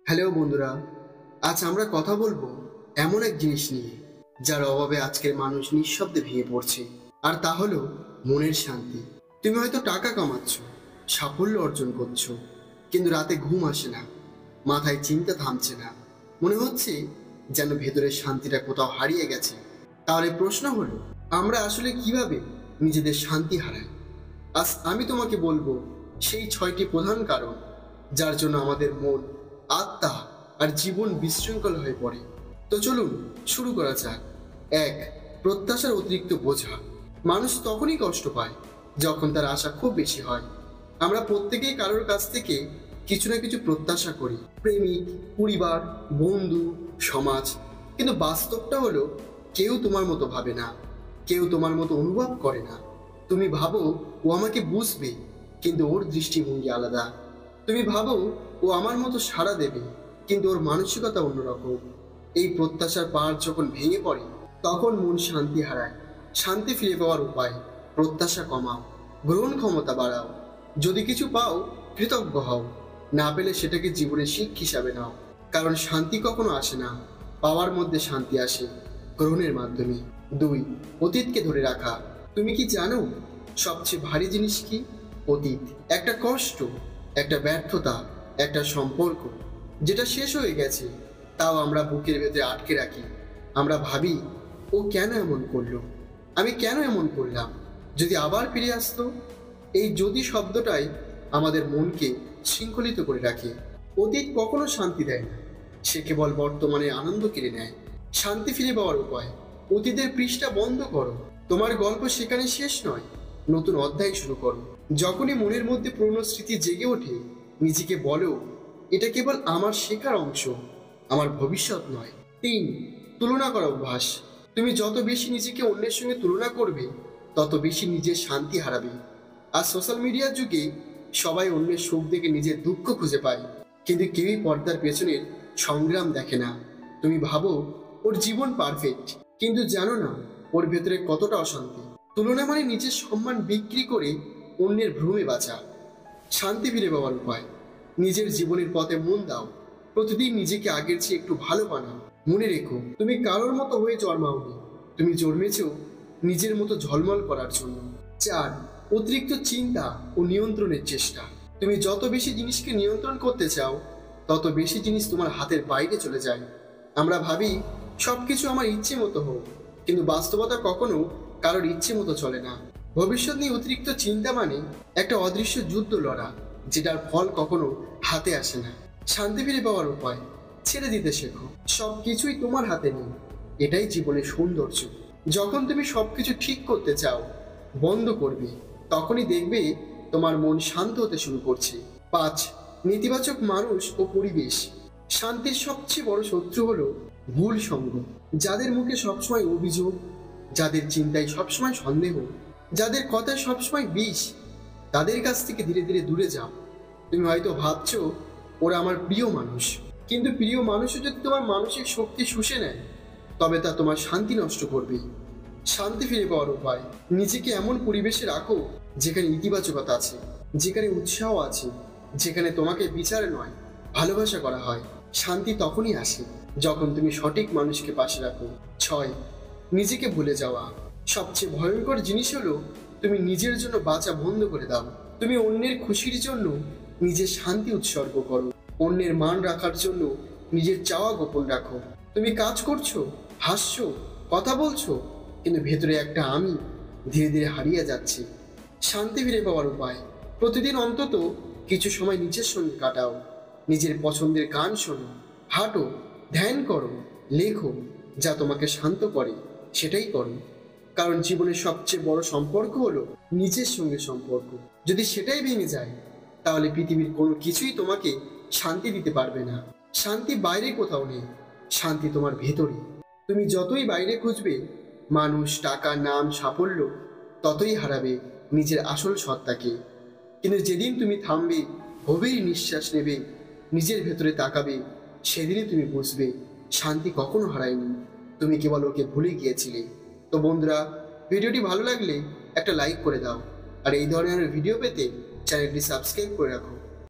Hello বন্ধুরা, আজ আমরা কথা বলবো এমন এক জিনিস নিয়ে যার অভাবে আজকের মানুষ নিঃশব্দে ভেঙে পড়ছে, আর তা হলো মনের শান্তি। তুমি হয়তো টাকা কামাচ্ছ, সাফল্য অর্জন করছো, কিন্তু রাতে ঘুম আসে না, মাথায় চিন্তা থামছে না, মনে হচ্ছে যেন ভেতরের শান্তিটা কোথাও হারিয়ে গেছে। তাহলে প্রশ্ন হলো, আমরা আসলে কিভাবে নিজেদের শান্তি হারাই? আজ আমি তোমাকে বলবো সেই 6টি প্রধান কারণ যার জন্য আমাদের মন, আত্মা আর জীবন বিশৃঙ্খল হয়ে পড়ে। তো চলুন শুরু করা যাক। 1. প্রত্যাশার অতিরিক্ত বোঝা। মানুষ তখনই কষ্ট পায় যখন তার আশা খুব বেশি হয়। আমরা প্রত্যেকেই কারোর কাছ থেকে কিছু না কিছু প্রত্যাশা করি, প্রেমিক, পরিবার, বন্ধু, সমাজ। কিন্তু বাস্তবটা হলো, কেউ তোমার মতো ভাবে না, কেউ তোমার মতো অনুভব করে না। তুমি ভাবো ও আমাকে বুঝবে, কিন্তু ওর দৃষ্টিভঙ্গি আলাদা। তুমি ভাবো ও আমার মতো সাড়া দেবে, কিন্তু ওর মানসিকতা অন্যরকম। এই প্রত্যাশার পাহাড় যখন ভেঙে পড়ে, তখন মন শান্তি হারায়। শান্তি ফিরে পাওয়ার উপায়: প্রত্যাশা কমাও, গ্রহণ ক্ষমতা বাড়াও। যদি কিছু পাও, কৃতজ্ঞ হও, না পেলে সেটাকে জীবনের শিখ হিসাবে নাও। কারণ শান্তি কখনো আসে না পাওয়ার মধ্যে, শান্তি আসে গ্রহণের মাধ্যমে। 2. অতীতকে ধরে রাখা। তুমি কি জানো সবচেয়ে ভারী জিনিস কি? অতীত। একটা কষ্ট, একটা ব্যর্থতা, একটা সম্পর্ক যেটা শেষ হয়ে গেছে, তাও আমরা বুকের ভেতরে আটকে রাখি। আমরা ভাবি, ও কেন এমন করলো, আমি কেন এমন করলাম, যদি আবার ফিরে আসতো। এই যদি শব্দটাই আমাদের মনকে শৃঙ্খলিত করে রাখে। অতীত কখনো শান্তি দেয় না, সে কেবল বর্তমানে আনন্দ কেড়ে নেয়। শান্তি ফিরে পাওয়ার উপায়: অতীতের পৃষ্ঠা বন্ধ করো। তোমার গল্প সেখানে শেষ নয়, নতুন অধ্যায় শুরু করো। যখনই মনের মধ্যে পুরনো স্মৃতি জেগে ওঠে, নিজেকে বলো, এটা কেবল আমার শেখার অংশ, আমার ভবিষ্যৎ নয়। 3. তুলনা করা অভ্যাস। তুমি যত বেশি নিজেকে অন্যের সঙ্গে তুলনা করবে, তত বেশি নিজের শান্তি হারাবে। আর সোশ্যাল মিডিয়ার যুগে সবাই অন্যের সুখ দেখে নিজের দুঃখ খুঁজে পায়, কিন্তু কেউই পর্দার পেছনের সংগ্রাম দেখে না। তুমি ভাবো ওর জীবন পারফেক্ট, কিন্তু জানো না ওর ভেতরে কতটা অশান্তি। তুলনা মানে নিজের সম্মান বিক্রি করে অন্যের ভ্রমে বাঁচা। শান্তি ফিরে পাওয়ার উপায়: নিজের জীবনের পথে মন দাও, প্রতিদিন নিজেকে আগের চেয়ে একটু ভালো বানাও। মনে রেখো, তুমি কারোর মতো হয়ে জন্মাওনি, তুমি জন্মেছ নিজের মতো ঝলমল করার জন্য। 4. অতিরিক্ত চিন্তা ও নিয়ন্ত্রণের চেষ্টা। তুমি যত বেশি জিনিসকে নিয়ন্ত্রণ করতে চাও, তত বেশি জিনিস তোমার হাতের বাইরে চলে যায়। আমরা ভাবি সবকিছু আমার ইচ্ছে মতো হোক, কিন্তু বাস্তবতা কখনো কারোর ইচ্ছে মতো চলে না। ভবিষ্যৎ নিয়ে অতিরিক্ত চিন্তা মানে একটা অদৃশ্য যুদ্ধ লড়া, যেটার ফল কখনো হাতে আসে না। শান্তি ফিরে পাওয়ার উপায়: ছেড়ে দিতে শেখো। সবকিছুই তোমার হাতে নেই, এটাই জীবনের সৌন্দর্য। যখন তুমি সবকিছু ঠিক করতে চাও, বন্ধ করবে, তখনই দেখবে তোমার মন শান্ত হতে শুরু করছে। 5. নেতিবাচক মানুষ ও পরিবেশ। শান্তির সবচেয়ে বড় শত্রু হলো ভুল সঙ্গ। যাদের মুখে সবসময় অভিযোগ, যাদের চিন্তায় সবসময় সন্দেহ, যাদের কথায় সবসময় বিষ, তাদের কাছ থেকে ধীরে ধীরে দূরে যাও। তুমি হয়তো ভাবছো ওরা আমার প্রিয় মানুষ, কিন্তু প্রিয় মানুষও যদি তোমার মানসিক শক্তি শুষে নেয়, তবে তা তোমার শান্তি নষ্ট করবে। শান্তি ফিরে পাওয়ার উপায়: নিজেকে এমন পরিবেশে রাখো যেখানে ইতিবাচকতা আছে, যেখানে উৎসাহ আছে, যেখানে তোমাকে বিচার নয়, ভালোবাসা করা হয়। শান্তি তখনই আসে যখন তুমি সঠিক মানুষকে পাশে রাখো। 6. নিজেকে ভুলে যাওয়া। সবচেয়ে ভয়ঙ্কর জিনিস হলো তুমি নিজের জন্য বাঁচা বন্ধ করে দাও। তুমি অন্যের খুশির জন্য নিজের শান্তি উৎসর্গ করো, অন্যের মান রাখার জন্য নিজের চাওয়া গোপন রাখো। তুমি কাজ করছো, হাসছো, কথা বলছো, কিন্তু ভেতরে একটা আমি ধীরে ধীরে হারিয়ে যাচ্ছে। শান্তি ফিরে পাওয়ার উপায়: প্রতিদিন অন্তত কিছু সময় নিজের সঙ্গে কাটাও। নিজের পছন্দের গান শোনো, হাঁটো, ধ্যান করো, লেখো। যা তোমাকে শান্ত করে সেটাই করো। কারণ জীবনের সবচেয়ে বড় সম্পর্ক হলো নিজের সঙ্গে সম্পর্ক। যদি সেটাই ভেঙে যায়, তাহলে পৃথিবীর কোনো কিছুই তোমাকে শান্তি দিতে পারবে না। শান্তি বাইরে কোথাও নেই, শান্তি তোমার ভেতরে। তুমি যতই বাইরে খুঁজবে, মানুষ, টাকা, নাম, সাফল্য, ততই হারাবে নিজের আসল সত্তাকে। কিন্তু যেদিন তুমি থামবে, গভীর নিঃশ্বাস নেবে, নিজের ভেতরে তাকাবে, সেদিনই তুমি বুঝবে শান্তি কখনো হারায়নি, তুমি কেবল ওকে ভুলে গিয়েছিলে। তো বন্ধুরা, ভিডিওটি ভালো লাগলে একটা লাইক করে দাও, আর এই ধরনের ভিডিও পেতে চ্যানেলটি সাবস্ক্রাইব করে রাখো।